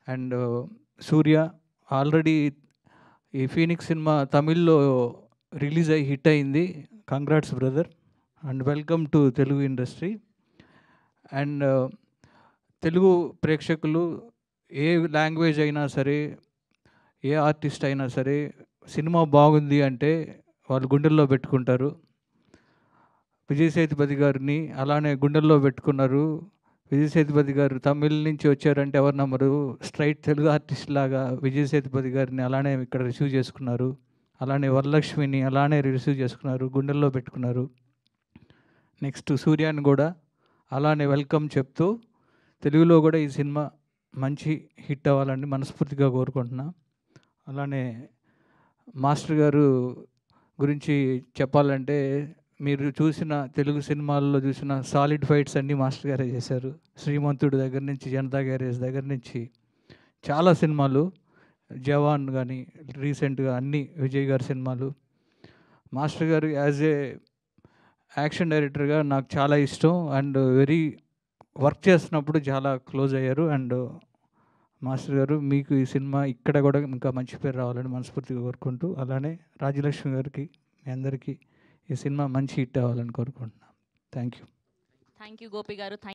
And Surya already ఈ Phoenix cinema తమిళ్లో release అయ్యి హిట్ అయింది. Congrats brother and welcome to Telugu industry. And Telugu ప్రేక్షకులు ఏ లాంగ్వేజ్ అయినా సరే, ఏ ఆర్టిస్ట్ అయినా సరే సినిమా బాగుంది అంటే వాళ్ళు గుండెల్లో పెట్టుకుంటారు. విజయ్ సేతుపతి గారిని అలానే గుండెల్లో పెట్టుకున్నారు. విజయ్ సేతుపతి గారు తమిళ్ నుంచి వచ్చారంటే ఎవరు నమ్మరు. స్ట్రైట్ తెలుగు ఆర్టిస్ట్ లాగా విజయ్ సేతుపతి గారిని అలానే ఇక్కడ రిసీవ్ చేసుకున్నారు. అలానే వరలక్ష్మిని అలానే రిసీవ్ చేసుకున్నారు, గుండెల్లో పెట్టుకున్నారు. నెక్స్ట్ సూర్యాని కూడా అలానే వెల్కమ్ చెప్తూ తెలుగులో కూడా ఈ సినిమా మంచి హిట్ అవ్వాలని మనస్ఫూర్తిగా కోరుకుంటున్నా. అలానే మాస్టర్ గారు గురించి చెప్పాలంటే, మీరు చూసిన తెలుగు సినిమాల్లో చూసిన సాలిడ్ ఫైట్స్ అన్నీ మాస్టర్ గారే చేశారు. శ్రీమంతుడు దగ్గర నుంచి, జనతా గ్యారేజ్ దగ్గర నుంచి చాలా సినిమాలు, జవాన్ కానీ రీసెంట్గా అన్ని విజయ్ గారి సినిమాలు. మాస్టర్ గారు యాజ్ ఏ యాక్షన్ డైరెక్టర్గా నాకు చాలా ఇష్టం అండ్ వెరీ వర్క్ చేస్తున్నప్పుడు చాలా క్లోజ్ అయ్యారు. అండ్ మాస్టర్ గారు మీకు ఈ సినిమా ఇక్కడ కూడా ఇంకా మంచి పేరు రావాలని మనస్ఫూర్తిగా కోరుకుంటూ, అలానే రాజలక్ష్మి గారికి మీ అందరికీ ఈ సినిమా మంచి హిట్ అవ్వాలని కోరుకుంటున్నాను. Thank you. Thank you Gopi గారు.